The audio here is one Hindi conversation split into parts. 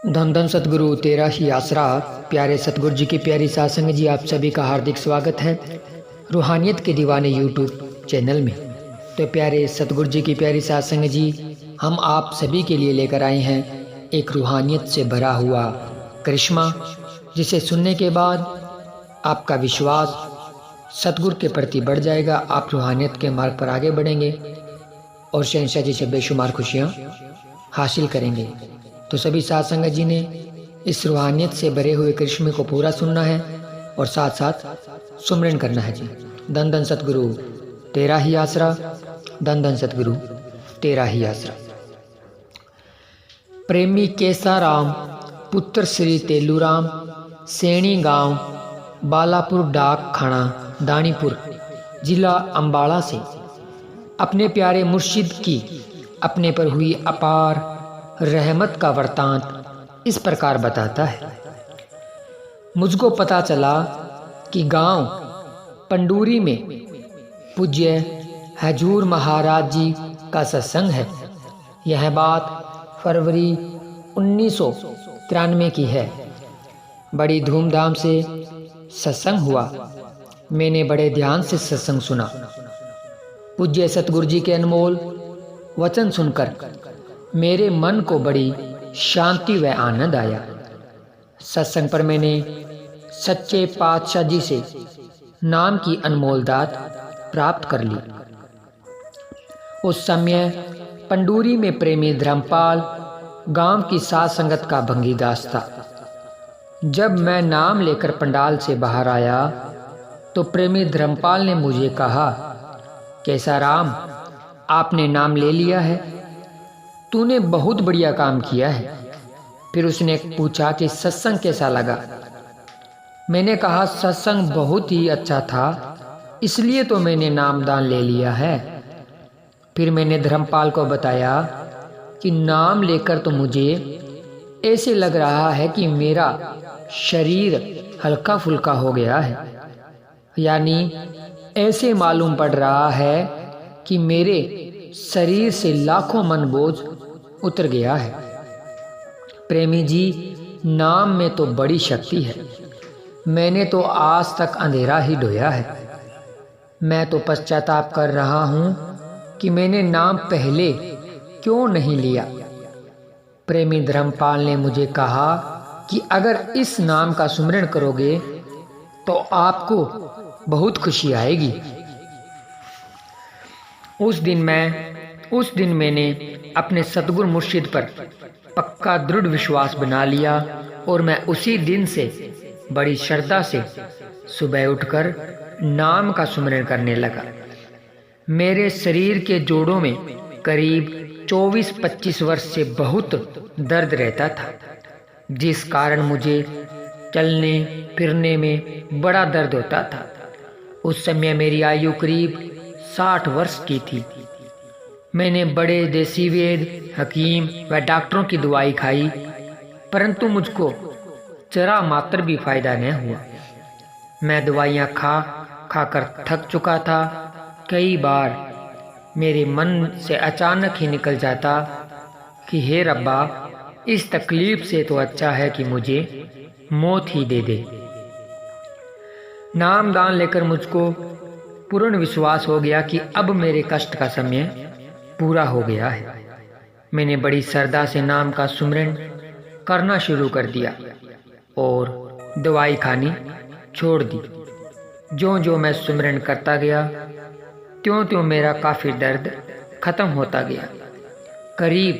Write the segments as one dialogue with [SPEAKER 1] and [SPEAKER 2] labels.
[SPEAKER 1] धन धन सतगुरु तेरा ही आसरा। प्यारे सतगुरु जी की प्यारी सासंग जी, आप सभी का हार्दिक स्वागत है रूहानियत के दीवाने यूट्यूब चैनल में। तो प्यारे सतगुरु जी की प्यारी सासंग जी, हम आप सभी के लिए लेकर आए हैं एक रूहानियत से भरा हुआ करिश्मा, जिसे सुनने के बाद आपका विश्वास सतगुरु के प्रति बढ़ जाएगा। आप रूहानियत के मार्ग पर आगे बढ़ेंगे और शहंशाह जी से बेशुमार खुशियाँ हासिल करेंगे। तो सभी साथ संगत जी ने इस रूहानियत से भरे हुए करिश्मे को पूरा सुनना है और साथ साथ सुमरन करना है जी। धन धन सतगुरु तेरा ही आसरा, धन धन सतगुरु तेरा ही आसरा। प्रेमी केसाराम पुत्र श्री तेलूराम, सैणी गांव, बालापुर डाक खाना, दानीपुर, जिला अंबाला से अपने प्यारे मुर्शिद की अपने पर हुई अपार रहमत का वृतांत इस प्रकार बताता है। मुझको पता चला कि गांव पंडूरी में पूज्य हजूर महाराज जी का सत्संग है। यह बात फरवरी 1993 की है। बड़ी धूमधाम से सत्संग हुआ। मैंने बड़े ध्यान से सत्संग सुना। पूज्य सतगुरु जी के अनमोल वचन सुनकर मेरे मन को बड़ी शांति व आनंद आया। सत्संग पर मैंने सच्चे पातशाह जी से नाम की अनमोल दात प्राप्त कर ली। उस समय पंडूरी में प्रेमी धर्मपाल गांव की साध संगत का भंगीदास था। जब मैं नाम लेकर पंडाल से बाहर आया तो प्रेमी धर्मपाल ने मुझे कहा, कैसा राम, आपने नाम ले लिया है, तूने बहुत बढ़िया काम किया है। फिर उसने पूछा कि सत्संग कैसा लगा। मैंने कहा सत्संग बहुत ही अच्छा था, इसलिए तो मैंने नामदान ले लिया है। फिर मैंने धर्मपाल को बताया कि नाम लेकर तो मुझे ऐसे लग रहा है कि मेरा शरीर हल्का फुल्का हो गया है, यानी ऐसे मालूम पड़ रहा है कि मेरे शरीर से लाखों मन बोझ उतर गया है। प्रेमी जी, नाम में तो बड़ी शक्ति है। मैंने तो आज तक अंधेरा ही ढोया है। मैं तो पश्चाताप कर रहा हूं कि मैंने नाम पहले क्यों नहीं लिया। प्रेमी धर्मपाल ने मुझे कहा कि अगर इस नाम का सुमिरन करोगे तो आपको बहुत खुशी आएगी। उस दिन मैंने अपने सतगुरु मुर्शिद पर पक्का दृढ़ विश्वास बना लिया और मैं उसी दिन से बड़ी श्रद्धा से सुबह उठकर नाम का सुमिरन करने लगा। मेरे शरीर के जोड़ों में करीब 24-25 वर्ष से बहुत दर्द रहता था, जिस कारण मुझे चलने फिरने में बड़ा दर्द होता था। उस समय मेरी आयु करीब 60 वर्ष की थी। मैंने बड़े देसी वेद, हकीम व डॉक्टरों की दवाई खाई, परंतु मुझको जरा मात्र भी फायदा न हुआ। मैं दवाइयाँ खा कर थक चुका था। कई बार मेरे मन से अचानक ही निकल जाता कि हे रब्बा, इस तकलीफ से तो अच्छा है कि मुझे मौत ही दे दे। नामदान लेकर मुझको पूर्ण विश्वास हो गया कि अब मेरे कष्ट का समय पूरा हो गया है। मैंने बड़ी श्रद्धा से नाम का सुमिरन करना शुरू कर दिया और दवाई खानी छोड़ दी। जो जो मैं सुमिरन करता गया त्यों त्यों मेरा काफी दर्द खत्म होता गया। करीब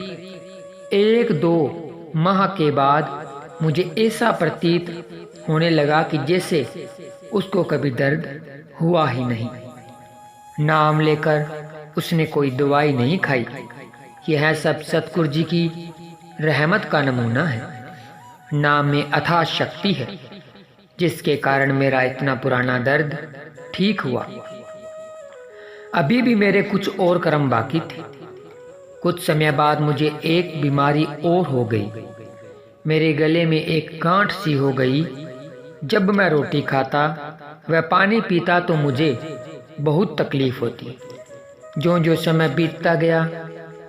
[SPEAKER 1] 1-2 माह के बाद मुझे ऐसा प्रतीत होने लगा कि जैसे उसको कभी दर्द हुआ ही नहीं। नाम लेकर उसने कोई दवाई नहीं खाई। यह सब सतगुरु जी की रहमत का नमूना है। नाम में अथाह शक्ति है, जिसके कारण मेरा इतना पुराना दर्द ठीक हुआ। अभी भी मेरे कुछ और कर्म बाकी थे। कुछ समय बाद मुझे एक बीमारी और हो गई। मेरे गले में एक गांठ सी हो गई। जब मैं रोटी खाता व पानी पीता तो मुझे बहुत तकलीफ होती। जो जो समय बीतता गया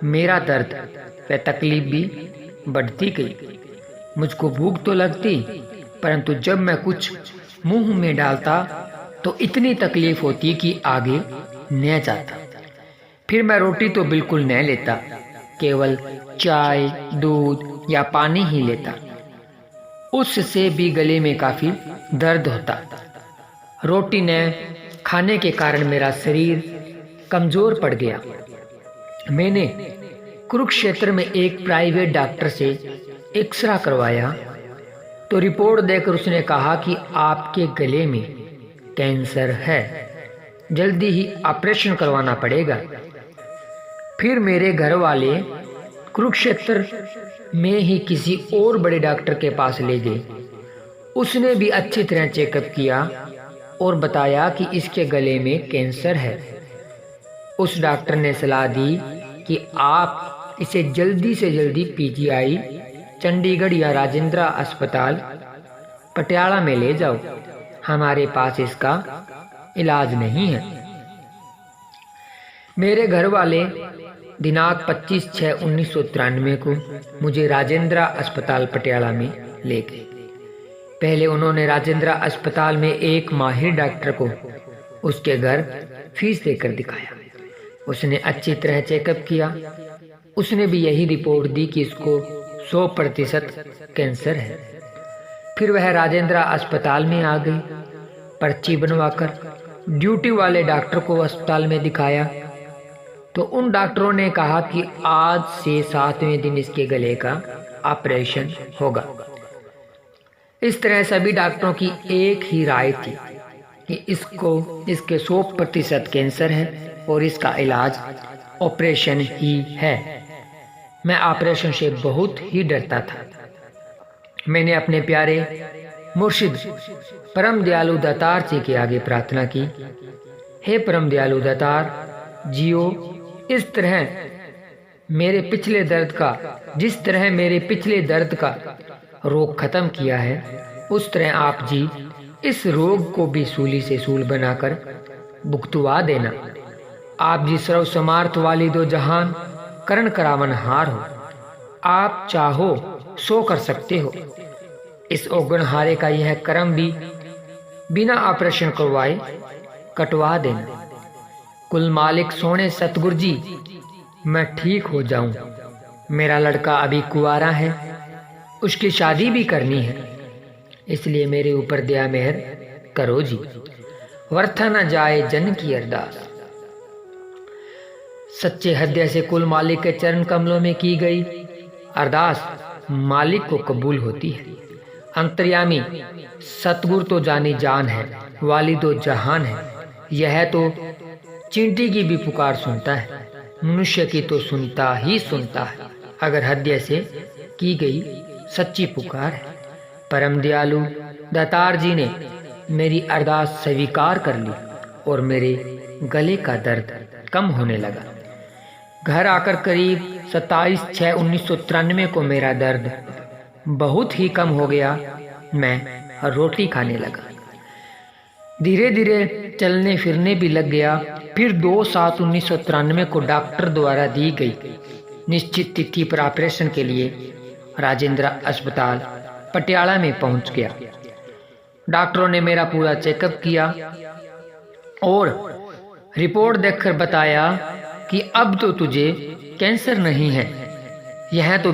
[SPEAKER 1] मेरा दर्द व तकलीफ भी बढ़ती गई। मुझको भूख तो लगती, परंतु जब मैं कुछ मुंह में डालता तो इतनी तकलीफ होती कि आगे न जाता। फिर मैं रोटी तो बिल्कुल न लेता, केवल चाय, दूध या पानी ही लेता। उससे भी गले में काफी दर्द होता। रोटी न खाने के कारण मेरा शरीर कमजोर पड़ गया। मैंने कुरुक्षेत्र में एक प्राइवेट डॉक्टर से एक्सरा करवाया तो रिपोर्ट देकर उसने कहा कि आपके गले में कैंसर है, जल्दी ही ऑपरेशन करवाना पड़ेगा। फिर मेरे घर वाले कुरुक्षेत्र में ही किसी और बड़े डॉक्टर के पास ले गए। उसने भी अच्छी तरह चेकअप किया और बताया कि इसके गले में कैंसर है। उस डॉक्टर ने सलाह दी कि आप इसे जल्दी से जल्दी पीजीआई चंडीगढ़ या राजेंद्र अस्पताल पटियाला में ले जाओ, हमारे पास इसका इलाज नहीं है। मेरे घर वाले दिनांक 25/6/1993 को मुझे राजेंद्र अस्पताल पटियाला में ले गए। पहले उन्होंने राजेंद्र अस्पताल में एक माहिर डॉक्टर को उसके घर फीस देकर दिखाया। उसने अच्छी तरह चेकअप किया। उसने भी यही रिपोर्ट दी कि इसको 100% कैंसर है। फिर वह राजेंद्र अस्पताल में आ गई। पर्ची बनवाकर ड्यूटी वाले डॉक्टर को अस्पताल में दिखाया तो उन डॉक्टरों ने कहा कि आज से 7वें दिन इसके गले का ऑपरेशन होगा। इस तरह सभी डॉक्टरों की एक ही राय थी कि इसके 100% कैंसर है और इसका इलाज ऑपरेशन ही है। मैं ऑपरेशन से बहुत ही डरता था। मैंने अपने प्यारे मुर्शिद परम दयालु दातार जी के आगे प्रार्थना की, हे परम दयालु दातार जियो, जिस तरह मेरे पिछले दर्द का रोग खत्म किया है, उस तरह आप जी इस रोग को भी सूली से सूल बनाकर भुगतवा देना। आप जी सर्व समार्थ वाली दो जहान करण करावन हार हो। आप चाहो सो कर सकते हो। इस औगणहारे का यह कर्म भी बिना ऑपरेशन करवाए कटवा देना। कुल मालिक सोने सतगुरु जी, मैं ठीक हो जाऊं। मेरा लड़का अभी कुंवारा है, उसकी शादी भी करनी है, इसलिए मेरे ऊपर दया मेहर करो जी। वर्था न जाए जन की अरदास। सच्चे हृदय से कुल मालिक के चरण कमलों में की गई अरदास मालिक को कबूल होती है। अंतर्यामी सतगुरु तो जानी जान है, वाली दो जहान है। यह तो चींटी की भी पुकार सुनता है, मनुष्य की तो सुनता ही सुनता है, अगर हृदय से की गई सच्ची पुकार है। परम दयालु दातार जी ने मेरी अरदास स्वीकार कर ली और मेरे गले का दर्द कम होने लगा। घर आकर करीब 27/6/1993 को मेरा दर्द बहुत ही कम हो गया। मैं रोटी खाने लगा, धीरे धीरे चलने फिरने भी लग गया। फिर 2/7/1993 को डॉक्टर द्वारा दी गई निश्चित तिथि पर ऑपरेशन के लिए राजेंद्र अस्पताल पटियाला में पहुंच गया। डॉक्टरों ने मेरा पूरा चेकअप किया और रिपोर्ट देखकर बताया कि अब तो तुझे कैंसर नहीं है, यहाँ तो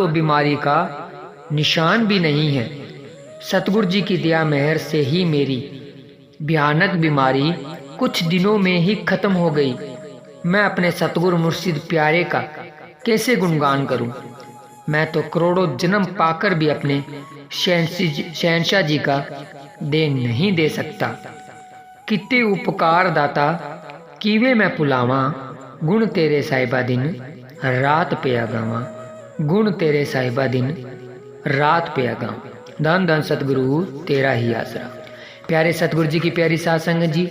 [SPEAKER 1] बीमारी का निशान भी नहीं है। सतगुरु जी की दया मेहर से ही मेरी भयानक बीमारी कुछ दिनों में ही खत्म हो गई। मैं अपने सतगुरु मुर्शिद प्यारे का कैसे गुणगान करूं। मैं तो करोड़ों जन्म पाकर भी अपने शहंशाह जी का दे नहीं दे सकता। कितने उपकार दाता कीवे मैं पुलावा, गुण तेरे साहिबा दिन रात पे आगावा। गुण तेरे साहिबा दिन रात पे आगावा। धन धन सतगुरु तेरा ही आसरा। प्यारे सतगुरु जी की प्यारी साध संगत जी,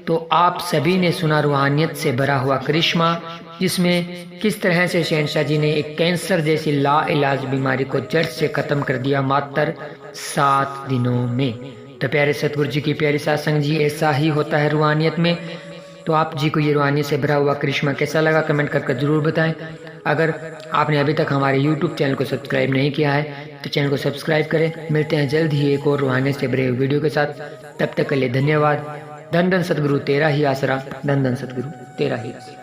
[SPEAKER 1] तो आप सभी ने सुना रूहानियत से भरा हुआ करिश्मा, जिसमें किस तरह से शहंशाह जी ने एक कैंसर जैसी ला इलाज बीमारी को जड़ से खत्म कर दिया मात्र 7 दिनों में। तो प्यारे सतगुरु जी की प्यारी साध संगत जी, ऐसा ही होता है रूहानियत में। तो आप जी को ये रूहानियत से भरा हुआ करिश्मा कैसा लगा, कमेंट करके जरूर बताएं। अगर आपने अभी तक हमारे YouTube चैनल को सब्सक्राइब नहीं किया है तो चैनल को सब्सक्राइब करें। मिलते हैं जल्द ही एक और रूहानियत से भरे वीडियो के साथ। तब तक के लिए धन्यवाद। धन धन सतगुरु तेरा ही आसरा, धन धन सतगुरु तेरा ही आसरा।